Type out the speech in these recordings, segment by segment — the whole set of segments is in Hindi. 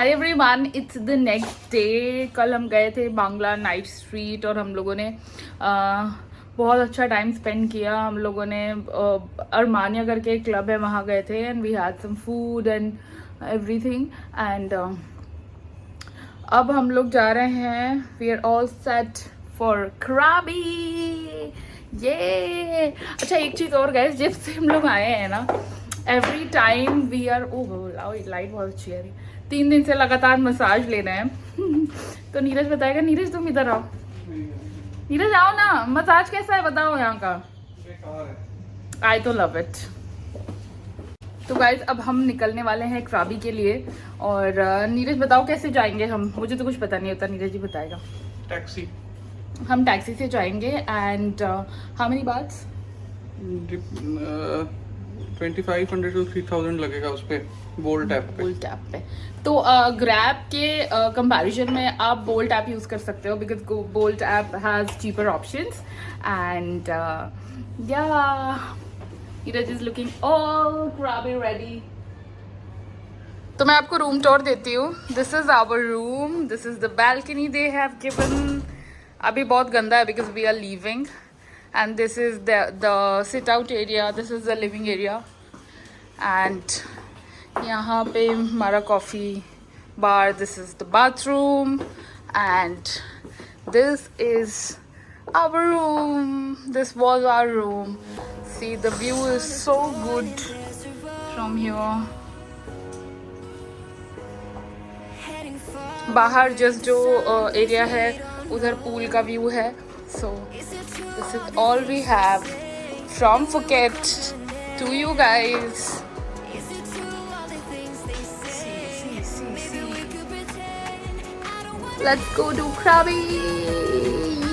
Hi everyone, it's the next day. कल हम गए थे बांग्ला नाइट स्ट्रीट और हम लोगों ने बहुत अच्छा टाइम स्पेंड किया। हम लोगों ने अरमानिया करके एक क्लब है, वहाँ गए थे and we had some food and everything and अब हम लोग जा रहे हैं। We are all set for Krabi. ये अच्छा, एक चीज़ और गाइस, जब से हम लोग आए हैं ना, every time we are light बहुत अच्छी है। 3 दिन से लगातार मसाज ले रहे हैं तो नीरज बताएगा। नीरज तुम इधर आओ, नीरज आओ ना। मसाज कैसा है बताओ यहाँ का। आई तो लव इट। तो गाइज अब हम निकलने वाले हैं क्राबी के लिए और नीरज बताओ कैसे जाएंगे हम। मुझे तो कुछ पता नहीं होता, नीरज जी बताएगा। टैक्सी, हम टैक्सी से जाएंगे and how many Whats 2500 to 3000 लगेगा उस पे बोल्ट ऐप पे। बोल्ट ऐप पे तो ग्रैब के कंपैरिजन में आप बोल्ट ऐप यूज़ कर सकते हो because Bolt app has cheaper options and या Neeraj is looking all Krabi ready. तो मैं आपको रूम टूर देती हूँ। This is our room, this is the balcony they have given. अभी बहुत गंदा है because we are leaving and this is the sit out area, this is the living area and यहाँ पे हमारा coffee bar, this is the bathroom and this is our room. This was our room. See, the view is so good from here. बाहर जस्ट जो एरिया है उधर पूल का व्यू है. So this is all we have from Phuket to you guys. Let's go to Krabi.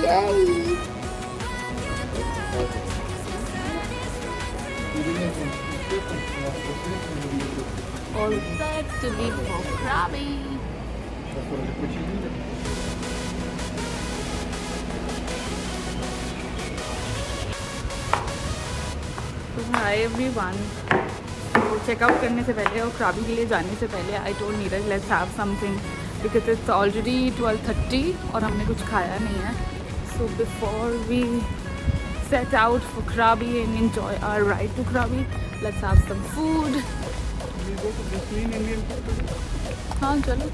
Yay! All set to leave for Krabi. तो हाय एवरीवन, तो चेकआउट करने से पहले और क्राबी के लिए जाने से पहले I told Neeraj let's have something because it's already 12:30 और हमने कुछ खाया नहीं है. So before we set out for Krabi and enjoy our ride to Krabi, let's have some food. We go to Jasleen Indian food. हाँ चलो.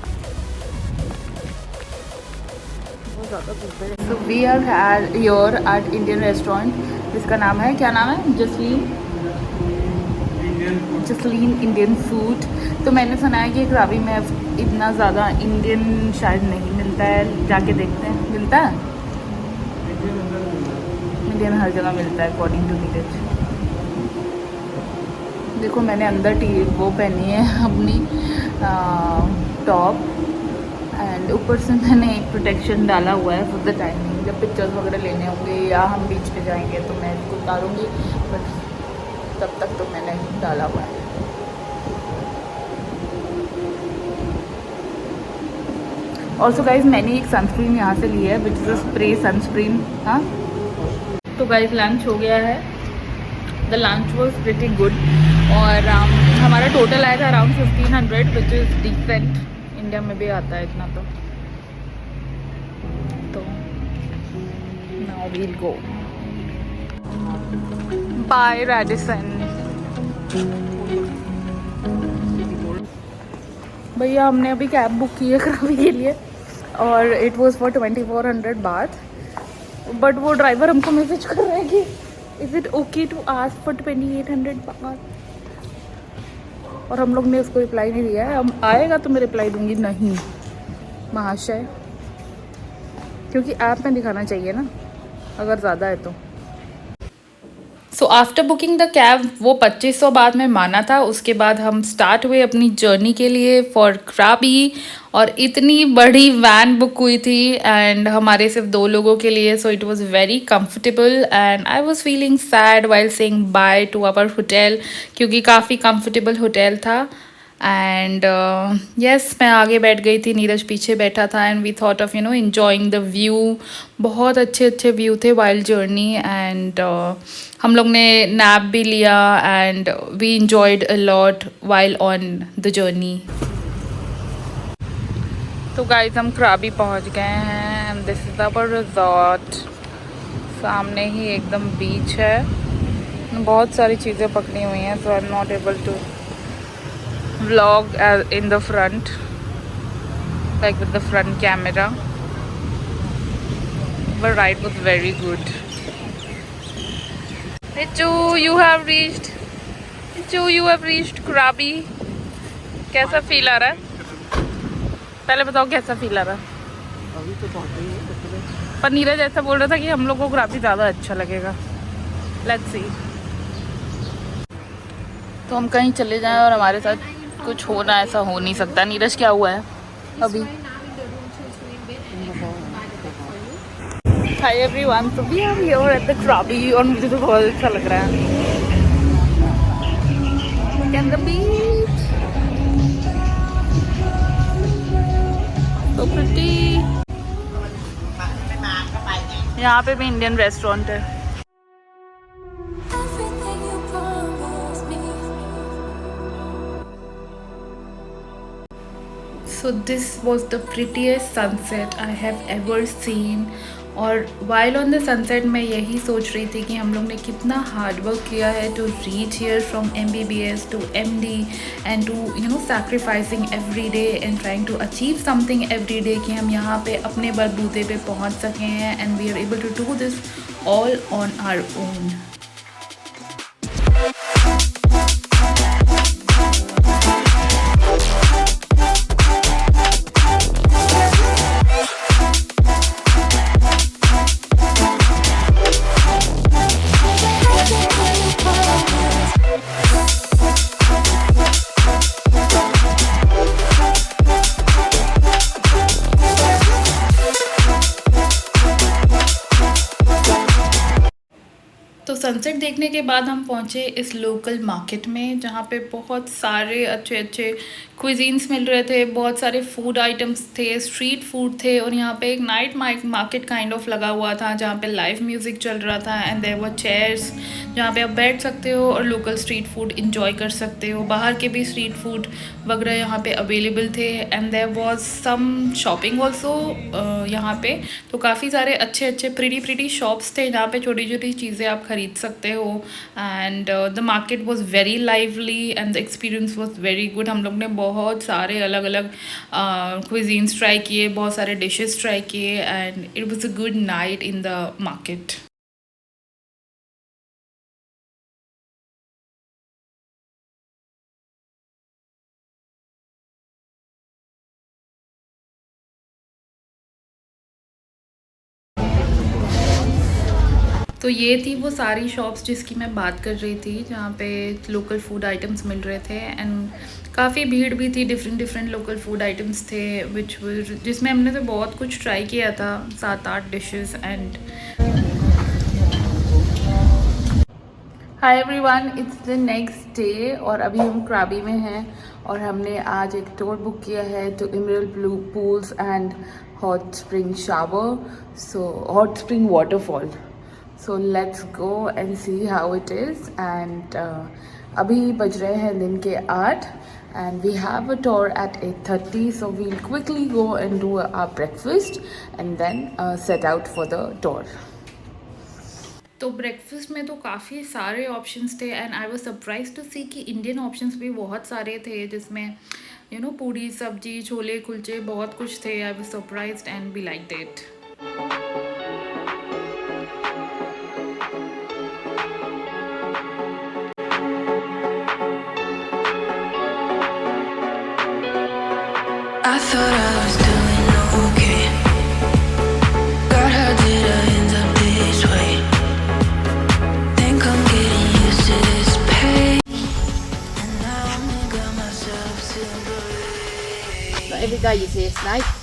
बहुत ज़्यादा भूख है. So we are here at Indian restaurant जिसका नाम है, क्या नाम है? Jasleen Indian food. तो मैंने सुना है कि क्राबी में इतना ज़्यादा इंडियन शायद नहीं मिलता है. जाके देखते हैं मिलता है. इंडियन हर जगह मिलता है अकॉर्डिंग टू नीरज. देखो मैंने अंदर वो पहनी है अपनी टॉप एंड ऊपर से मैंने एक प्रोटेक्शन डाला हुआ है फॉर द टाइमिंग. जब पिक्चर्स वगैरह लेने होंगे या हम बीच पे जाएंगे तो मैं इसको उतारूँगी, बट तब तक तो मैंने डाला हुआ है. ऑल्सो गाइज मैंने एक सनस्क्रीन यहाँ से ली है which is a spray sunscreen. हाँ तो गाइज लंच हो गया है. The lunch was pretty good और हमारा टोटल आया था around 1500 which is decent. India में भी आता है इतना. तो now we'll go. By Radisson. भैया हमने अभी कैब बुक की है क्राबी के लिए और इट वॉज फॉर 2400 बात. बट वो ड्राइवर हमको मैसेज कर रहा है कि is it okay to ask for 2800 बात. और हम लोग ने उसको रिप्लाई नहीं दिया है. हम आएगा तो मैं रिप्लाई दूंगी नहीं महाशय, क्योंकि ऐप में दिखाना चाहिए ना अगर ज़्यादा है तो. So after booking the cab वो 2500 बाद में माना था. उसके बाद हम स्टार्ट हुए अपनी जर्नी के लिए फॉर क्राबी और इतनी बड़ी वैन बुक हुई थी एंड हमारे सिर्फ 2 लोगों के लिए. So it was very comfortable and I was feeling sad while saying bye to our hotel क्योंकि काफ़ी कंफर्टेबल होटल था. एंड यस मैं आगे बैठ गई थी, नीरज पीछे बैठा था and we thought of enjoying the view. बहुत अच्छे अच्छे व्यू थे वाइल्ड जर्नी एंड हम लोग ने नैप भी लिया and we enjoyed a lot while on the journey. तो गाइस हम krabi पहुंच गए हैं and this is our resort. सामने ही एकदम बीच है। बहुत सारी चीज़ें पकड़ी हुई हैं, so I am not able to vlog in the front like with the front camera, but ride was very good. Richu, you have reached. Richu, you have reached krabi. कैसा फील आ रहा है? पहले बताओ कैसा फील आ रहा है? अभी तो पहुंचे ही हैं। पर नीरज ऐसा बोल रहा था कि हम लोग को krabi ज़्यादा अच्छा लगेगा। Let's see. तो हम कहीं चले जाएं और हमारे साथ कुछ होना, ऐसा हो नहीं सकता। नीरज क्या हुआ है अभी? हाय एवरीवन, तो we are here at the krabi और मुझे तो बहुत अच्छा लग रहा है। Look at the beach. So pretty. यहाँ पे भी इंडियन रेस्टोरेंट है। So this was the prettiest sunset I have ever seen. और while on the sunset मैं यही सोच रही थी कि हम लोग ने कितना हार्ड वर्क किया है to reach here from MBBS to MD and to sacrificing every day and trying to achieve something every day कि हम यहाँ पे अपने बलबूते पे पहुँच सके हैं and we are able to do this all on our own. तो सनसेट देखने के बाद हम पहुँचे इस लोकल मार्केट में, जहाँ पे बहुत सारे अच्छे अच्छे क्विजीन्स मिल रहे थे, बहुत सारे फूड आइटम्स थे, स्ट्रीट फूड थे। और यहाँ पे एक नाइट मार्केट काइंड ऑफ लगा हुआ था जहाँ पे लाइव म्यूज़िक चल रहा था एंड देयर वर चेयर्स जहाँ पे आप बैठ सकते हो और लोकल स्ट्रीट फूड इंजॉय कर सकते हो। बाहर के भी स्ट्रीट फूड वगैरह यहाँ पे अवेलेबल थे and there was some shopping also यहाँ पे। तो काफ़ी सारे अच्छे अच्छे प्रीटी शॉप्स थे जहाँ पे छोटी छोटी चीज़ें आप खरीद सकते हो and the market was very lively and the experience was very good. हम लोग ने बहुत सारे अलग अलग क्विजीन्स ट्राई किए, बहुत सारे डिशेस ट्राई किए and it was a good night in the market. तो ये थी वो सारी शॉप्स जिसकी मैं बात कर रही थी, जहाँ पे लोकल फूड आइटम्स मिल रहे थे एंड काफ़ी भीड़ भी थी। डिफरेंट लोकल फूड आइटम्स थे जिसमें हमने तो बहुत कुछ ट्राई किया था, 7-8 dishes and hi everyone, it's the next day और अभी हम krabi में हैं और हमने आज एक टूर बुक किया है to Emerald Blue Pools and hot spring shower, so hot spring waterfall. So let's go and see how it is and अभी बज रहे हैं दिन के 8 and we have a tour at 8:30, so we'll quickly go and do our breakfast and then set out for the tour. तो ब्रेकफास्ट में तो काफ़ी सारे ऑप्शंस थे and I was surprise to see कि इंडियन ऑप्शंस भी बहुत सारे थे, जिसमें पूड़ी सब्जी छोले कुलचे बहुत कुछ थे। I was surprised and we liked it. I thought I was doing okay. God, how did I end up this way? Think I'm getting used to this pain, and now I got myself sympathy. But every day you see a snake.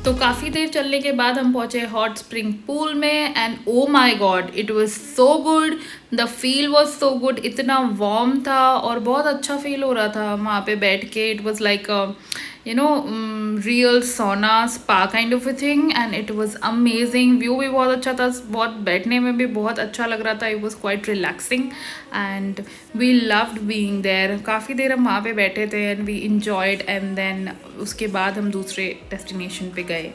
तो काफ़ी देर चलने के बाद हम पहुँचे हॉट स्प्रिंग पूल में and oh my God, it was so good, the feel was so good. इतना वार्म था और बहुत अच्छा फील हो रहा था वहाँ पे बैठ के। इट वॉज लाइक रियल सोना spa kind of a thing, and it was amazing. View भी बहुत अच्छा था, बहुत बैठने में भी बहुत अच्छा लग रहा था। It was quite relaxing and we loved being there. काफ़ी देर हम वहाँ पे बैठे थे and we enjoyed, and then उसके बाद हम दूसरे डेस्टिनेशन पे गए।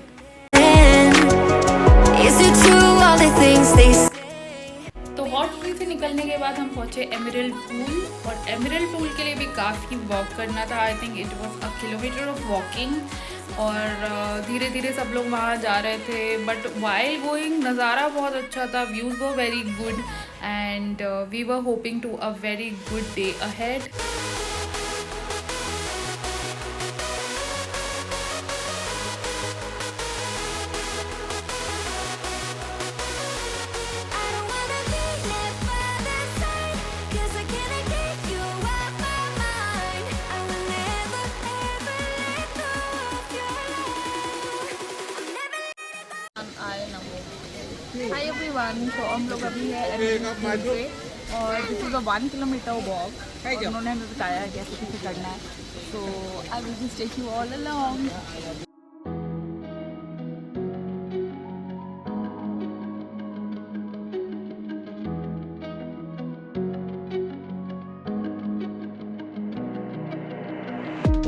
Is it true all the things they say? तो हॉट स्प्रिंग से निकलने के बाद हम पहुंचे एमरल्ड पूल, और एमरल्ड पूल के लिए भी काफ़ी वॉक करना था। I think it was a kilometre of walking, और धीरे धीरे सब लोग वहाँ जा रहे थे, बट वाइल गोइंग नज़ारा बहुत अच्छा था, views were very good, and we were hoping to a very good day ahead. I don't wanna be left by the side, 'cause I can't get you off my mind. I will never, ever let go of you. I'm never hi everyone, तो हम लोग अभी है एमरल्ड पूल पे, और this is a 1 kilometre walk. उन्होंने हमें बताया कैसे कैसे करना है, तो I will just take you all along.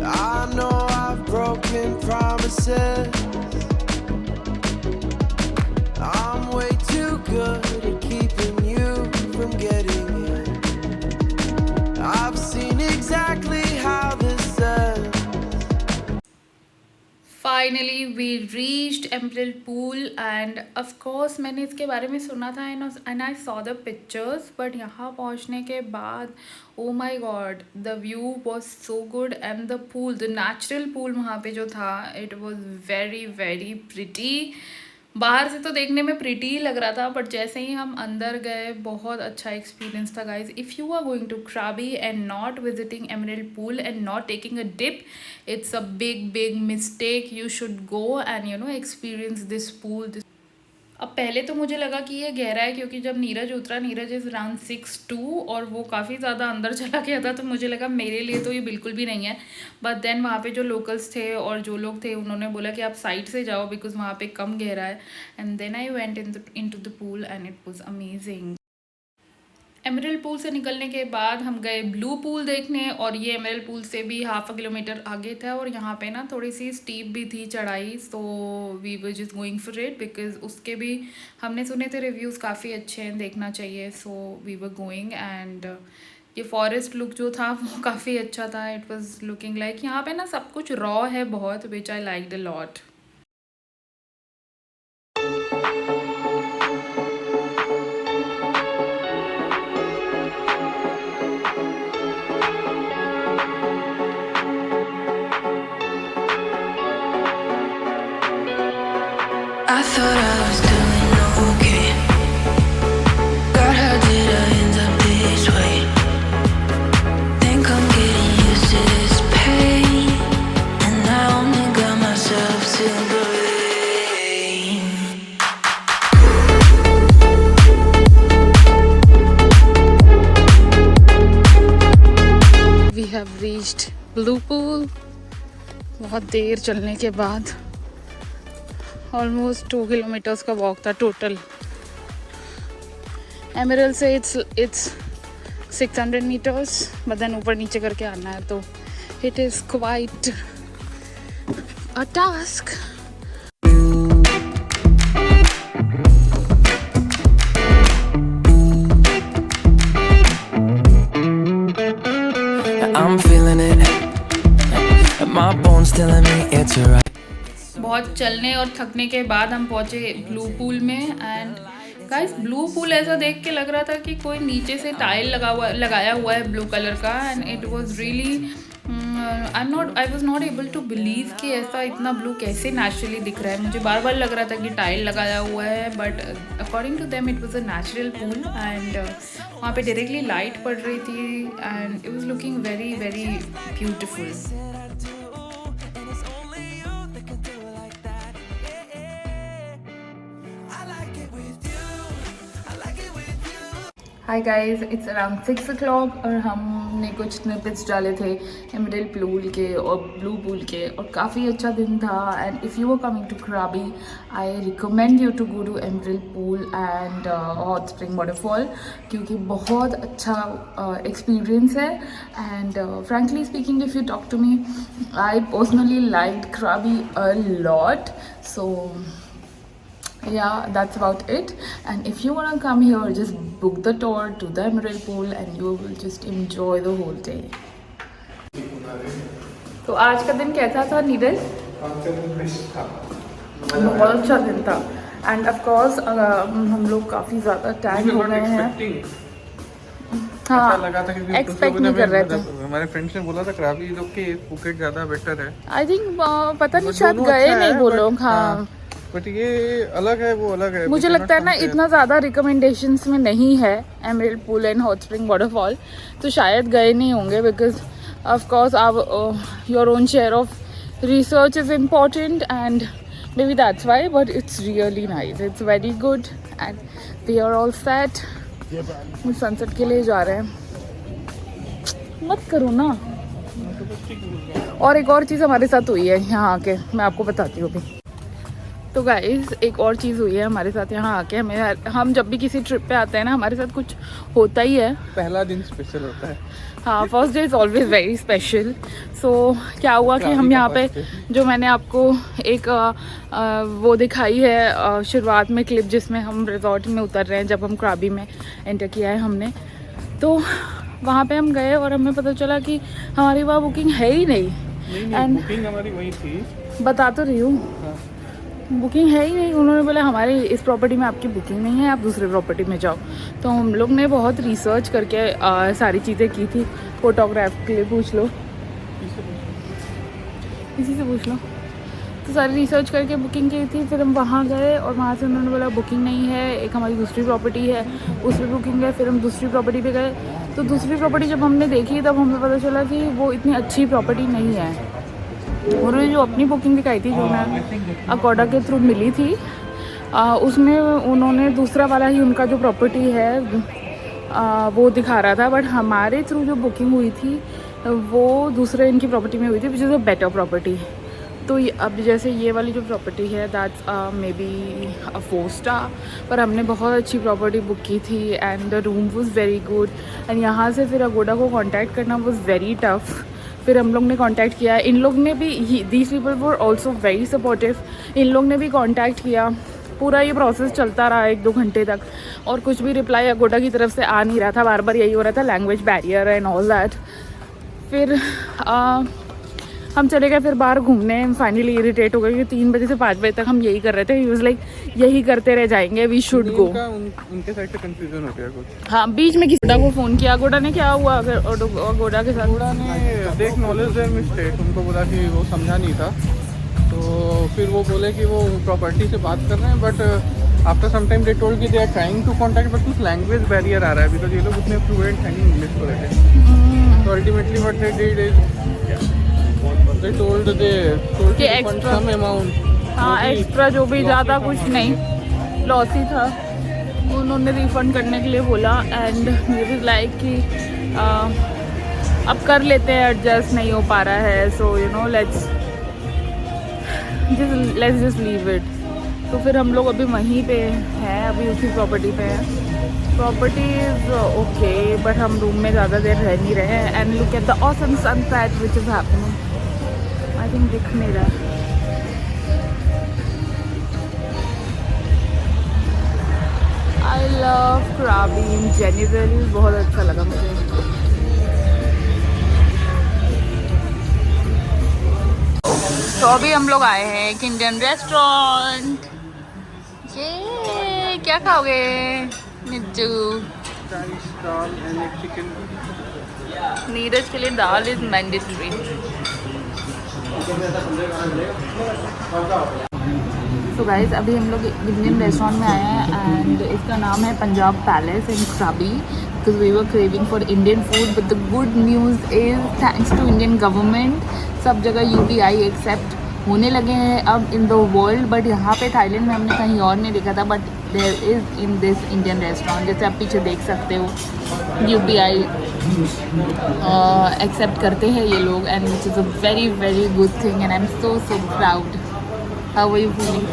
I know I've broken promises. I'm way too good at keeping you from getting in. I've seen exactly how this ends. Finally we reached Emerald pool, and of course मैंने इसके बारे में सुना था and I saw the pictures, but यहाँ पहुँचने के बाद oh my god, the view was so good, and the pool, the natural pool वहाँ पे जो था, it was very very pretty. बाहर से तो देखने में प्रिटी ही लग रहा था, बट जैसे ही हम अंदर गए बहुत अच्छा एक्सपीरियंस था guys. If you are going to Krabi and not visiting Emerald pool and not taking a dip, it's a big mistake. You should go and experience this pool. अब पहले तो मुझे लगा कि ये गहरा है, क्योंकि जब नीरज उतरा, नीरज इज़ अराउंड 6'2", और वो काफ़ी ज़्यादा अंदर चला गया था, तो मुझे लगा मेरे लिए तो ये बिल्कुल भी नहीं है। बट देन वहाँ पे जो लोकल्स थे और जो लोग थे, उन्होंने बोला कि आप साइड से जाओ बिकॉज वहाँ पे कम गहरा है, and then I went in to the pool and it was amazing. Emerald Pool से निकलने के बाद हम गए ब्लू पूल देखने, और ये एमरल्ड पूल से भी 1/2 किलोमीटर आगे था, और यहाँ पे ना थोड़ी सी स्टीप भी थी चढ़ाई, so we were just going for it because उसके भी हमने सुने थे रिव्यूज़ काफ़ी अच्छे हैं, देखना चाहिए, so we were going. And ये फॉरेस्ट लुक जो था वो काफ़ी अच्छा था। इट वॉज लुकिंग लाइक यहाँ पे ना सब कुछ रॉ है बहुत, which I like the lot. I thought I was doing okay. God, how did I end up this way? Think I'm getting used to this pain, and I only got myself to blame. We have reached blue pool. बहुत देर चलने के बाद ऑलमोस्ट 2 किलोमीटर्स का वॉक था टोटल। एमरल्ड से इट्स 600 मीटर्स, बट देन ऊपर नीचे करके आना है, तो it is quite a task. I'm feeling it. My bones telling me it's right. बहुत चलने और थकने के बाद हम पहुँचे ब्लू पूल में, एंड गाइस ब्लू पूल ऐसा देख के लग रहा था कि कोई नीचे से टाइल लगाया हुआ है ब्लू कलर का, and it was really I was not able to believe कि ऐसा इतना ब्लू कैसे नेचुरली दिख रहा है। मुझे बार बार लग रहा था कि टाइल लगाया हुआ है, but according to them it was a natural pool, and वहाँ पे डायरेक्टली लाइट पड़ रही थी, and it was looking very very beautiful. Hi guys, it's around 6 o'clock और हमने कुछ स्निपेट्स डाले थे एमरल्ड पूल के और ब्लू पूल के और काफ़ी अच्छा दिन था. And if you are coming to Krabi, I recommend you to go to emerald pool and hot spring waterfall क्योंकि बहुत अच्छा एक्सपीरियंस है. And frankly speaking, if you talk to me, I personally liked Krabi a lot. So yeah, that's about it. And if you want to come here, just book the tour to the Emerald Pool and you will just enjoy the whole day. तो आज का दिन कैसा था नीरज? बहुत अच्छा दिन था. एंड ऑफ कोर्स हम लोग काफ़ी ज़्यादा टैग हो गए हैं. हाँ, लगा था कि एक्सपेक्ट नहीं कर रहे थे. हमारे फ्रेंड्स ने बोला था Krabi is okay, Phuket ज़्यादा बेटर है. आई थिंक पता नहीं शायद गए नहीं वो लोग. हाँ, बट ये अलग है, वो अलग है. मुझे लगता है ना इतना ज़्यादा रिकमेंडेशंस में नहीं है Emerald pool and hot spring waterfall, तो शायद गए नहीं होंगे. बिकॉज ऑफ कोर्स आप your own share of research is important and maybe that's why, but it's really nice, it's very good and we are all set. हम सनसेट के लिए जा रहे हैं. मत करो ना. और एक और चीज़ हमारे साथ हुई है यहाँ आके, मैं आपको बताती हूँ अभी. तो गाइस, एक और चीज़ हुई है हमारे साथ यहाँ आके. हम जब भी किसी ट्रिप पे आते हैं ना, हमारे साथ कुछ होता ही है. पहला दिन स्पेशल होता है. हाँ, first day is always very special. So क्या हुआ कि हम यहाँ पे, जो मैंने आपको एक वो दिखाई है शुरुआत में क्लिप जिसमें हम रिजॉर्ट में उतर रहे हैं, जब हम Krabi में एंटर किया है हमने, तो वहाँ पे हम गए और हमें पता चला कि हमारी वहाँ बुकिंग है ही नहीं. नहीं, बुकिंग हमारी वही थी. बता तो रही हूँ, बुकिंग है ही नहीं. उन्होंने बोला हमारी इस प्रॉपर्टी में आपकी बुकिंग नहीं है, आप दूसरे प्रॉपर्टी में जाओ. तो हम लोग ने बहुत रिसर्च करके सारी चीज़ें की थी. फोटोग्राफ के लिए पूछ लो, इसी से पूछ लो. तो सारी रिसर्च करके बुकिंग की थी. फिर हम वहाँ गए और वहाँ से उन्होंने बोला बुकिंग नहीं है, एक हमारी दूसरी प्रॉपर्टी है उस पर बुकिंग है. फिर हम दूसरी प्रॉपर्टी पे गए, तो दूसरी प्रॉपर्टी जब हमने देखी तब हमें पता चला कि वो इतनी अच्छी प्रॉपर्टी नहीं है. उन्होंने जो अपनी बुकिंग दिखाई थी, जो मैं अकोडा के थ्रू मिली थी, उसमें उन्होंने दूसरा वाला ही उनका जो प्रॉपर्टी है वो दिखा रहा था. बट हमारे थ्रू जो बुकिंग हुई थी वो दूसरे इनकी प्रॉपर्टी में हुई थी, विच इज़ अ बेटर प्रॉपर्टी. तो अब जैसे ये वाली जो प्रॉपर्टी है, that's may be a 4 star, पर हमने बहुत अच्छी प्रॉपर्टी बुक की थी and the room was very good. And यहाँ से फिर अकोडा को कॉन्टैक्ट करना वॉज वेरी टफ. फिर हम लोग ने कांटेक्ट किया. इन लोग ने भी, these people were also very supportive. इन लोग ने भी कांटेक्ट किया. पूरा ये प्रोसेस चलता रहा 1-2 घंटे तक और कुछ भी रिप्लाई अकोडा की तरफ से आ नहीं रहा था. बार बार यही हो रहा था, language barrier and all that. फिर हम चले गए फिर बाहर घूमने. फाइनली इरिटेट हो गए कि 3 बजे से 5 बजे तक हम यही कर रहे थे. ही वाज लाइक यही करते रह जाएंगे, वी शुड गो. उनके साइड से कंफ्यूजन हो गया कुछ. हाँ, बीच में किसी को फ़ोन किया. अकोडा ने क्या हुआ अकोडा के साथ? अकोडा ने दे एक्नॉलेज देयर मिस्टेक. उनको बोला कि वो समझा नहीं था, तो फिर वो बोले कि वो प्रॉपर्टी से बात कर रहे हैं. But after some time they told कि they are trying to contact, but कुछ लैंग्वेज बैरियर आ रहा है बिकॉज ये लोग उतने फ्लुएंट हैं नहीं इंग्लिश को रहते. तो ultimately what they did is they told कि एक्स्ट्रा some amount. हाँ, एक्स्ट्रा जो भी, ज़्यादा कुछ नहीं, लॉस ही था. उन्होंने रिफ़ंड करने के लिए बोला. एंड मुझे लाइक कि अब कर लेते हैं, एडजस्ट नहीं हो पा रहा है. So you know, let's just leave it. तो फिर हम लोग अभी वहीं पे हैं, अभी उसी प्रॉपर्टी पे हैं. प्रॉपर्टी इज़ ओके, बट हम रूम में ज़्यादा देर रह नहीं रहे हैं. And look at the awesome sunset which is happening. I think दिख नहीं रहा. I love Krabi in general, बहुत अच्छा लगा मुझे. तो अभी हम लोग आए हैं एक इंडियन रेस्टोरेंट. ये क्या खाओगे निज्जू? Rice, dal and egg chicken. Neeraj के लिए दाल इज मैंडेटरी. तो गाइस, अभी हम लोग इंडियन रेस्टोरेंट में आए हैं एंड इसका नाम है Punjab palace in Krabi because we were craving for Indian food. But the good news is thanks to Indian government, सब जगह UPI एक्सेप्ट होने लगे हैं अब इन द वर्ल्ड. बट यहाँ पे थाईलैंड में हमने कहीं और नहीं देखा था, but there is in this Indian restaurant. जैसे आप पीछे देख सकते हो UPI एक्सेप्ट करते हैं ये लोग, and which is a very very good thing and I am so proud. How are you feeling?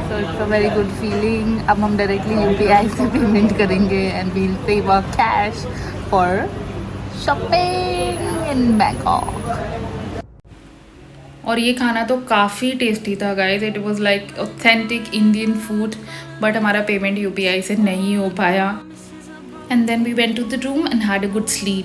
So it's a very good feeling. अब हम डायरेक्टली UPI से पेमेंट करेंगे and we'll pay cash for shopping in Bangkok. और ये खाना तो काफ़ी टेस्टी था guys, it was like authentic Indian food, but हमारा पेमेंट UPI से नहीं हो पाया। And then we went to the room and had a good sleep.